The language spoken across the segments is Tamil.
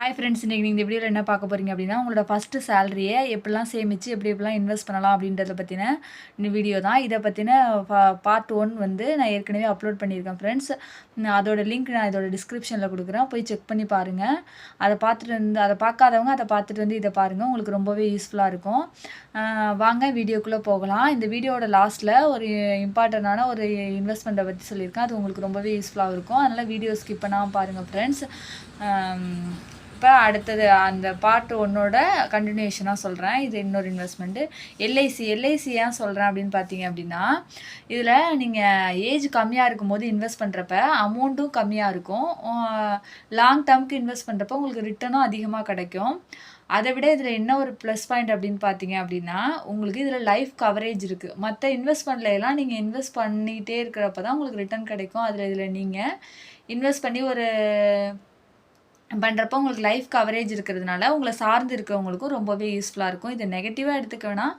ஹாய் ஃப்ரெண்ட்ஸ், இன்றைக்கி நீங்கள் இந்த வீடியோவில் என்ன பார்க்க போகிறீங்க அப்படின்னா, உங்களோட ஃபஸ்ட்டு சேலரியை எப்படிலாம் சேமித்து எப்படிலாம் இன்வெஸ்ட் பண்ணலாம் அப்படின்றத பற்றின இந்த வீடியோ தான். இதை பற்றின பார்ட் 1 வந்து நான் ஏற்கனவே அப்லோட் பண்ணியிருக்கேன் ஃப்ரெண்ட்ஸ். அதோட லிங்க் நான் இதோட டிஸ்கிரிப்ஷனில் கொடுக்குறேன், போய் செக் பண்ணி பாருங்கள். அதை பார்க்காதவங்க அதை பார்த்துட்டு வந்து இதை பாருங்கள், உங்களுக்கு ரொம்பவே யூஸ்ஃபுல்லாக இருக்கும். வாங்க வீடியோக்குள்ளே போகலாம். இந்த வீடியோட லாஸ்ட்டில் ஒரு இம்பார்ட்டண்ட்டான ஒரு இன்வெஸ்ட்மெண்ட்டை பற்றி சொல்லியிருக்கேன், அது உங்களுக்கு ரொம்பவே யூஸ்ஃபுல்லாக இருக்கும். அதனால் வீடியோ ஸ்கிப் பண்ணாமல் பாருங்கள் ஃப்ரெண்ட்ஸ். இப்போ அடுத்தது அந்த பார்ட் 1ஓட கண்டினியூஷனாக சொல்கிறேன். இது இன்னொரு இன்வெஸ்ட்மெண்ட்டு எல்ஐசி ஏன் சொல்கிறேன் அப்படின்னு பார்த்தீங்க அப்படின்னா, இதில் நீங்கள் ஏஜ் கம்மியாக இருக்கும்போது இன்வெஸ்ட் பண்ணுறப்ப அமௌண்ட்டும் கம்மியாக இருக்கும். லாங் டேர்முக்கு இன்வெஸ்ட் பண்ணுறப்ப உங்களுக்கு ரிட்டர்னும் அதிகமாக கிடைக்கும். அதை விட இதில் என்ன ஒரு ப்ளஸ் பாயிண்ட் அப்படின்னு பார்த்தீங்க அப்படின்னா, உங்களுக்கு இதில் லைஃப் கவரேஜ் இருக்குது. மற்ற இன்வெஸ்ட்மெண்ட்ல எல்லாம் நீங்கள் இன்வெஸ்ட் பண்ணிகிட்டே இருக்கிறப்ப தான் உங்களுக்கு ரிட்டர்ன் கிடைக்கும். இதில் நீங்கள் இன்வெஸ்ட் பண்ணி பண்ணுறப்போ உங்களுக்கு லைஃப் கவரேஜ் இருக்கிறதுனால உங்களை சார்ந்து இருக்கிறவங்களுக்கும் ரொம்பவே யூஸ்ஃபுல்லாக இருக்கும். இது நெகட்டிவாக எடுத்துக்க வேணாம்.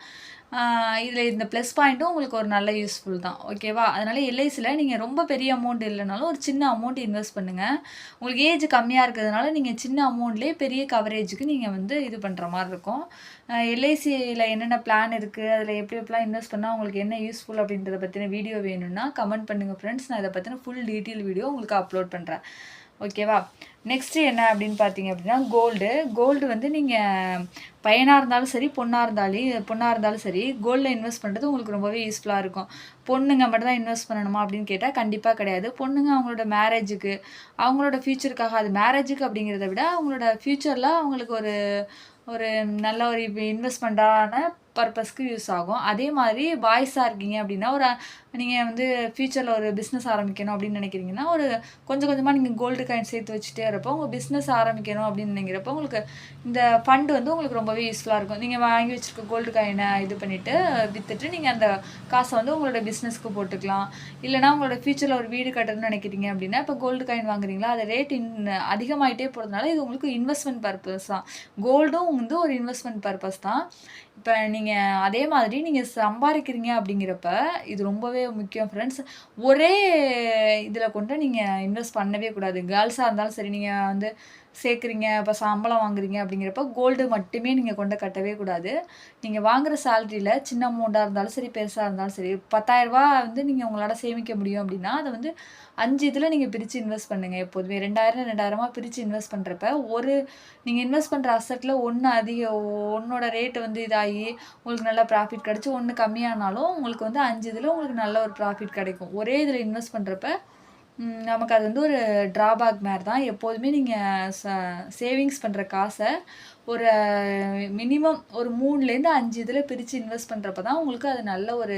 இதில் இந்த ப்ளஸ் பாயிண்ட்டும் உங்களுக்கு ஒரு நல்ல யூஸ்ஃபுல் தான், ஓகேவா? அதனால் எல்ஐசியில் நீங்கள் ரொம்ப பெரிய அமௌண்ட் இல்லைனாலும் ஒரு சின்ன அமௌண்ட் இன்வெஸ்ட் பண்ணுங்கள். உங்களுக்கு ஏஜ் கம்மியாக இருக்கிறதுனால நீங்கள் சின்ன அமௌண்ட்லேயே பெரிய கவரேஜுக்கு நீங்கள் வந்து இது பண்ணுற மாதிரி இருக்கும். எல்ஐசியில் என்னென்ன பிளான் இருக்குது, அதில் எப்படி எப்படிலாம் இன்வெஸ்ட் பண்ணால் உங்களுக்கு என்ன யூஸ்ஃபுல் அப்படின்றத பற்றின வீடியோ வேணும்னா கமெண்ட் பண்ணுங்கள் ஃப்ரெண்ட்ஸ். நான் இதை பற்றின ஃபுல் டீட்டெயில் வீடியோ உங்களுக்கு அப்லோட் பண்ணுறேன், ஓகேவா? நெக்ஸ்ட்டு என்ன அப்படின்னு பார்த்தீங்க அப்படின்னா, கோல்டு வந்து நீங்கள் பையனாக இருந்தாலும் சரி பொண்ணாக இருந்தாலும் சரி கோல்டில் இன்வெஸ்ட் பண்ணுறது உங்களுக்கு ரொம்பவே யூஸ்ஃபுல்லாக இருக்கும். பொண்ணுங்க மட்டும் தான் இன்வெஸ்ட் பண்ணணுமா அப்படின்னு கேட்டால் கண்டிப்பாக கிடையாது. பொண்ணுங்க அவங்களோட மேரேஜுக்கு, அவங்களோட ஃப்யூச்சருக்காக, அது மேரேஜுக்கு அப்படிங்கிறத விட அவங்களோட ஃப்யூச்சரில் அவங்களுக்கு ஒரு ஒரு நல்ல ஒரு இன்வெஸ்ட்மெண்ட்டான பர்பஸ்க்கு யூஸ் ஆகும். அதே மாதிரி பாய்ஸாக இருக்கீங்க அப்படின்னா, நீங்கள் வந்து ஃப்யூச்சரில் ஒரு பிஸ்னஸ் ஆரம்பிக்கணும் அப்படின்னு நினைக்கிறீங்கன்னா, கொஞ்சம் கொஞ்சமாக நீங்கள் கோல்டு காயின் சேர்த்து வச்சுட்டே இருப்போ உங்கள் பிஸ்னஸ் ஆரம்பிக்கணும் அப்படின்னு நினைக்கிறப்போ உங்களுக்கு இந்த ஃபண்டு வந்து உங்களுக்கு ரொம்பவே யூஸ்ஃபுல்லாக இருக்கும். நீங்கள் வாங்கி வச்சுருக்க கோல்டு காயினை இது பண்ணிவிட்டு விற்றுட்டு நீங்கள் அந்த காசை வந்து உங்களோட பிஸ்னஸ்க்கு போட்டுக்கலாம். இல்லைனா உங்களோட ஃப்யூச்சரில் ஒரு வீடு கட்டணும்னு நினைக்கிறீங்க அப்படின்னா, இப்போ கோல்டு காயின் வாங்குறீங்களா, அது ரேட் அதிகமாகிட்டே போகிறதுனால இது உங்களுக்கு இன்வெஸ்ட்மெண்ட் பர்பஸ் தான். கோல்டும் வந்து ஒரு இன்வெஸ்ட்மெண்ட் பர்பஸ் தான். இப்போ நீங்கள் அதே மாதிரி நீங்கள் சம்பாதிக்கிறீங்க அப்படிங்கிறப்ப இது ரொம்பவே முக்கியம் ஃப்ரெண்ட்ஸ். ஒரே இதில் கொண்டு நீங்கள் இன்வெஸ்ட் பண்ணவே கூடாது. கேர்ள்ஸாக இருந்தாலும் சரி, நீங்கள் வந்து சேர்க்குறீங்க, இப்போ சம்பளம் வாங்குறீங்க அப்படிங்கிறப்ப கோல்டு மட்டுமே நீங்கள் கொண்டு கட்டவே கூடாது. நீங்கள் வாங்குகிற சேலரியில் சின்ன அமௌண்ட்டாக இருந்தாலும் சரி, பெருசாக இருந்தாலும் சரி, 10,000 வந்து நீங்கள் உங்களால் சேமிக்க முடியும் அப்படின்னா அதை வந்து 5 இதில் நீங்கள் பிரித்து இன்வெஸ்ட் பண்ணுங்கள். எப்போதுமே 2000 பிரித்து இன்வெஸ்ட் பண்ணுறப்ப நீங்கள் இன்வெஸ்ட் பண்ணுற அசட்டில் ஒன்றோட ரேட்டு வந்து இதாகி உங்களுக்கு நல்ல ப்ராஃபிட் கிடச்சி, ஒன்று கம்மியானாலும் உங்களுக்கு வந்து 5 இதில் உங்களுக்கு நல்ல ஒரு ப்ராஃபிட் கிடைக்கும். ஒரே இதில் இன்வெஸ்ட் பண்ணுறப்ப நமக்கு அது வந்து ஒரு ட்ராபேக் மாதிரி தான். எப்போதுமே நீங்கள் சேவிங்ஸ் பண்ணுற காசை ஒரு மினிமம் ஒரு 3லேருந்து 5 இதில் பிரித்து இன்வெஸ்ட் பண்ணுறப்ப தான் உங்களுக்கு அது நல்ல ஒரு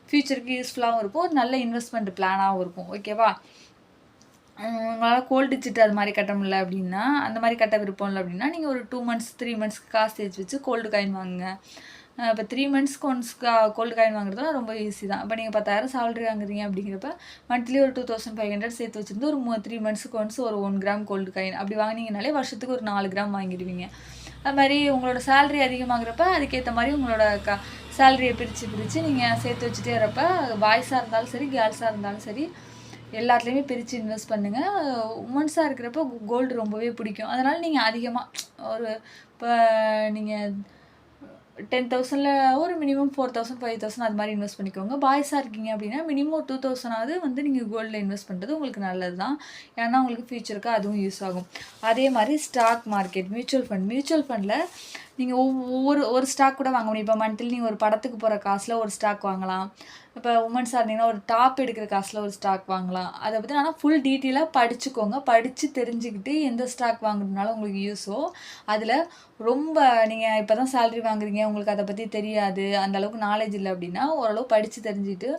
ஃப்யூச்சருக்கு யூஸ்ஃபுல்லாகவும் இருக்கும், ஒரு நல்ல இன்வெஸ்ட்மெண்ட் பிளானாகவும் இருக்கும், ஓகேவா? உங்களால் கோல்டு சிட்டு அது மாதிரி கட்ட முடியல அப்படின்னா, அந்த மாதிரி கட்ட விருப்பம் இல்லை அப்படின்னா, நீங்கள் ஒரு 2 மந்த்ஸ் 3 மந்த்ஸ்க்கு காசு சேர்த்து வச்சு கோல்டு காயின் வாங்குங்க. இப்போ 3 மந்த்ஸ்க்கு ஒன்ஸ் கோல்டு காயின் வாங்குறதுலாம் ரொம்ப ஈஸி தான். இப்போ நீங்கள் 10,000 சேலரி வாங்குறீங்க அப்படிங்கிறப்ப மந்த்லி ஒரு 2500 சேர்த்து வச்சுருந்து ஒரு 3 மந்த்ஸ்க்கு ஒன்ஸ் ஒரு 1 கிராம் கோல்டு காயின் அப்படி வாங்கினீங்கனாலே வருஷத்துக்கு ஒரு 4 கிராம் வாங்கிடுவீங்க. அது மாதிரி உங்களோட சேலரி அதிகமாகிறப்ப அதுக்கேற்ற மாதிரி உங்களோட சேலரியை பிரித்து நீங்கள் சேர்த்து வச்சுட்டே இருப்ப பாய்ஸாக இருந்தாலும் சரி, கேர்ள்ஸாக இருந்தாலும் சரி, எல்லாத்துலேயுமே பிரித்து இன்வெஸ்ட் பண்ணுங்கள். உமன்ஸாக இருக்கிறப்போ கோல்டு ரொம்பவே பிடிக்கும். அதனால் நீங்கள் அதிகமாக இப்போ நீங்கள் 10,000ல் ஒரு மினிமம் 4,000 5,000 அது மாதிரி இன்வெஸ்ட் பண்ணிக்கோங்க. பாய்ஸாக இருக்கீங்க அப்படின்னா மினிமம் 2,000 வந்து நீங்கள் கோல்டில் இன்வெஸ்ட் பண்ணுறது உங்களுக்கு நல்லது தான். ஏன்னா உங்களுக்கு ஃப்யூச்சருக்கு அதுவும் யூஸ் ஆகும். அதே மாதிரி ஸ்டாக் மார்க்கெட், மியூச்சுவல் ஃபண்டில் நீங்கள் ஒரு ஸ்டாக் கூட வாங்க முடியும். இப்போ மந்த்லி நீங்கள் ஒரு படத்துக்கு போகிற காசில் ஒரு ஸ்டாக் வாங்கலாம். இப்போ உமன்ஸாக இருந்தீங்கன்னா ஒரு டாப் எடுக்கிற காசில் ஒரு ஸ்டாக் வாங்கலாம். அதை பற்றி ஆனால் ஃபுல் டீட்டெயிலாக படிச்சுக்கோங்க. படித்து தெரிஞ்சுக்கிட்டு எந்த ஸ்டாக் வாங்குறதுனால உங்களுக்கு யூஸோ அதில் ரொம்ப நீங்கள் இப்போ தான் சேலரி வாங்குறீங்க, உங்களுக்கு அதை பற்றி தெரியாது, அந்தளவுக்கு நாலேஜ் இல்லை அப்படின்னா ஓரளவு படித்து தெரிஞ்சுட்டு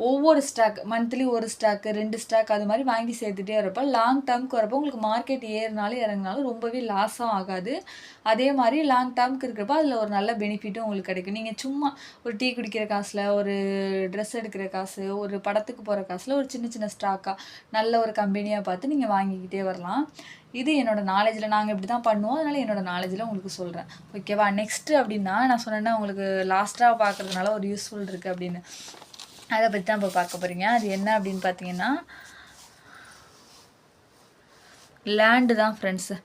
ஒவ்வொரு ஸ்டாக் மந்த்லி ஒரு ஸ்டாக்கு 2 ஸ்டாக் அது மாதிரி வாங்கி சேர்த்துட்டே வரப்போ லாங் டேர்முக்கு வரப்போ உங்களுக்கு மார்க்கெட் ஏறினாலும் இறங்கினாலும் ரொம்பவே லாஸும் ஆகாது. அதே மாதிரி லாங் டேர்முக்கு இருக்கிறப்ப அதில் ஒரு நல்ல பெனிஃபிட்டும் உங்களுக்கு கிடைக்கும். நீங்கள் சும்மா ஒரு டீ குடிக்கிற காசில், ஒரு ட்ரெஸ் எடுக்கிற காசு, ஒரு படத்துக்கு போகிற காசில் ஒரு சின்ன சின்ன ஸ்டாக்காக நல்ல ஒரு கம்பெனியாக பார்த்து நீங்கள் வாங்கிக்கிட்டே வரலாம். இது என்னோடய நாலேஜில் நாங்கள் இப்படி தான் பண்ணுவோம், அதனால் என்னோடய நாலேஜில் உங்களுக்கு சொல்கிறேன், ஓகேவா? நெக்ஸ்ட்டு அப்படின்னா நான் சொன்னேன்னா உங்களுக்கு லாஸ்ட்டாக பார்க்குறதுனால ஒரு யூஸ்ஃபுல் இருக்குது அப்படின்னு, அதை பற்றி தான் இப்போ பார்க்க போகிறீங்க. அது என்ன அப்படின்னு பார்த்தீங்கன்னா லேண்டு தான் ஃப்ரெண்ட்ஸு.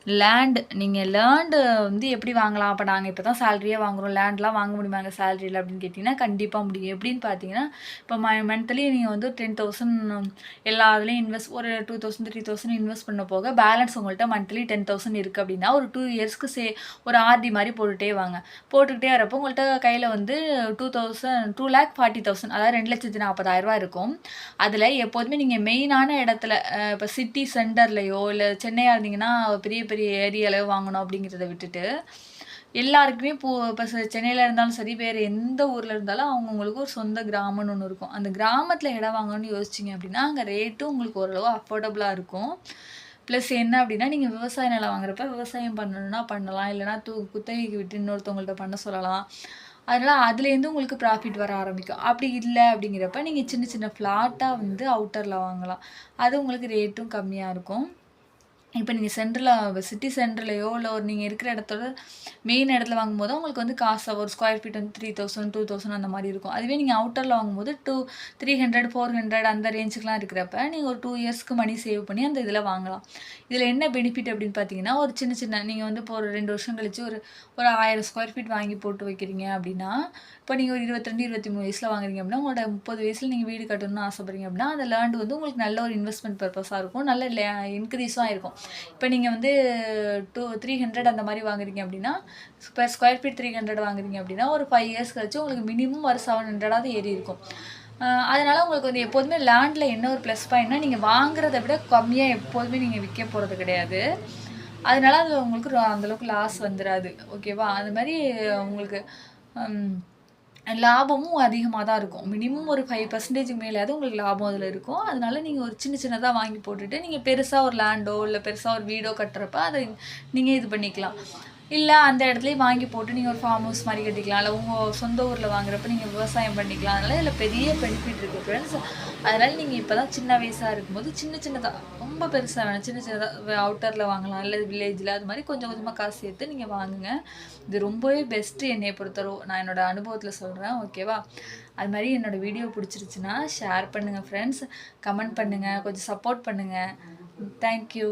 லேண்ட் நீங்க லேர்ன்டு வந்து எப்படி வாங்கலாம்? அப்ப நாங்க இப்ப தான் சேலரியே வாங்குறோம். லேண்ட்லாம் வாங்க முடியுமாங்க சேலரில அப்படின்னு கேட்டீங்கன்னா, கண்டிப்பா முடியும். எப்படின்னு பார்த்தீங்கன்னா, இப்போ மந்த்லி நீங்க வந்து 10,000 எல்லா இதுலயும் ஒரு 2,000, 3,000 இன்வெஸ்ட் பண்ண போக, பேலன்ஸ் உங்கள்ட்ட மந்த்லி 10,000 இருக்கு அப்படின்னா, ஒரு 2 இயர்ஸ்க்கு ஒரு ஆர்டி மாரி போட்டுட்டே வாங்க. போட்டுக்கிட்டே வரப்போ உங்கள்ட்ட கையில வந்து 2,40,000 அதாவது ரூ. 2,40,000 இருக்கும். அதுல எப்போதுமே நீங்க மெயினான இடத்துல இப்ப சிட்டி சென்டர்லயோ, இல்ல சென்னையா இருந்தீங்கன்னா பெரிய பெரிய ஏரியால வாங்கணும் அப்படிங்கிறத விட்டுட்டு, எல்லாருக்குமே இப்ப சென்னையில இருந்தாலும் சரி, வேற எந்த ஊர்ல இருந்தாலும் அவங்கவங்களுக்கு ஒரு சொந்த கிராமம்னு ஒண்ணு இருக்கும். அந்த கிராமத்துல இடம் வாங்கணும்னு யோசிச்சீங்க அப்படின்னா, அங்க ரேட்டும் உங்களுக்கு ஓரளவு அஃபோர்டபுளா இருக்கும். ப்ளஸ் என்ன அப்படின்னா, நீங்க விவசாய நிலம் வாங்குறப்ப விவசாயம் பண்ணணும்னா பண்ணலாம். இல்லன்னா குத்தகைக்கு விட்டு இன்னொருத்தவங்கள்ட்ட பண்ண சொல்லலாம். அதனால அதுலேருந்து உங்களுக்கு ப்ராஃபிட் வர ஆரம்பிக்கும். அப்படி இல்ல அப்படிங்கிறப்ப, நீங்க சின்ன சின்ன ஃப்ளாட்டா வந்து அவுட்டர்ல வாங்கலாம். அது உங்களுக்கு ரேட்டும் கம்மியா இருக்கும். இப்ப நீங்க சிட்டி சென்டர்லயோ, இல்ல நீங்க இருக்கிற இடத்தோட மெயின் இடத்துல வாங்கும்போது உங்களுக்கு வந்து காசு ஒரு ஸ்கொயர் ஃபீட் வந்து 3,000, 2,000 அந்த மாரி இருக்கும். அதுவே நீங்க அவுட்டர்ல வாங்கும்போது 300, 400 அந்த ரேஞ்சுக்குலாம் இருக்கிறப்ப, நீங்க ஒரு 2 இயர்ஸ்க்கு மணி சேவ் பண்ணி அந்த இதில வாங்கலாம். இதில என்ன பெனிஃபிட் அப்படின்னு பார்த்தீங்கன்னா, ஒரு சின்ன சின்ன நீங்க வந்து இப்போ ஒரு 2 வருஷம் கழிச்சு ஒரு ஒரு 1000 ஸ்கொயர் ஃபீட் வாங்கி போட்டு வைக்கிறீங்க அப்படின்னா, இப்போ நீங்க ஒரு 22, 23 வயசுல வாங்குறீங்க அப்படின்னா, உங்களோட 30 வயசுல நீங்க வீடு கட்டணும்னு ஆசைப்படுறீங்க அப்படின்னா, அந்த லேண்ட் வந்து உங்களுக்கு நல்ல ஒரு இன்வெஸ்ட்மென்ட் பர்ப்பஸா இருக்கும். நல்ல இன்க்ரீஸும் ஆயிருக்கும். இப்போ நீங்க வந்து 300 அந்த மாரி வாங்குறீங்க அப்படின்னா, பெர் ஸ்கொயர் ஃபீட் 300 வாங்குறீங்க அப்படின்னா, ஒரு 5 இயர்ஸ் கழிச்சு உங்களுக்கு மினிமம் ஒரு 700ஆவது ஏறி இருக்கும். அதனால உங்களுக்கு வந்து எப்போதுமே லேண்ட்ல என்ன ஒரு ப்ளஸ் பாயிண்ட்னா, நீங்க வாங்குறத விட கம்மியா எப்போதுமே நீங்க விற்க போறது கிடையாது. அதனால அது உங்களுக்கு அந்த அளவுக்கு லாஸ் வந்துராது. ஓகேவா? அது மாரி உங்களுக்கு ம் லாபமும் அதிகமா தான் இருக்கும். மினிமம் ஒரு 5% மேலயாவது உங்களுக்கு லாபம் அதுல இருக்கும். அதனால நீங்க ஒரு சின்ன சின்னதா வாங்கி போட்டுட்டு, நீங்க பெருசா ஒரு லேண்டோ, இல்ல பெருசா ஒரு வீடோ கட்டுறப்ப அத நீங்க இது பண்ணிக்கலாம். இல்ல அந்த இடத்துலயே வாங்கி போட்டு நீங்க ஒரு ஃபார்ம் ஹவுஸ் மாரி கட்டிக்கலாம். இல்ல உங்க சொந்த ஊர்ல வாங்குறப்ப நீங்க விவசாயம் பண்ணிக்கலாம். அதனால இதுல பெரிய பெனிஃபிட் இருக்கு ஃப்ரெண்ட்ஸ். அதனால நீங்க இப்ப தான் சின்ன வயசா இருக்கும்போது சின்ன சின்னதா ரொம்ப பெருசா வேணாம். சின்ன சின்னதா அவுட்டர்ல வாங்கலாம். இல்ல வில்லேஜ்ல அது மாரி கொஞ்சம் கொஞ்சமா காசு சேர்த்து நீங்க வாங்குங்க. இது ரொம்பவே பெஸ்ட்டு என்னைய பொறுத்தளவு. நான் என்னோட அனுபவத்துல சொல்றேன். ஓகேவா? அது மாரி என்னோட வீடியோ பிடிச்சிருச்சுன்னா ஷேர் பண்ணுங்க ஃப்ரெண்ட்ஸ். கமெண்ட் பண்ணுங்க. கொஞ்சம் சப்போர்ட் பண்ணுங்க. Thank you.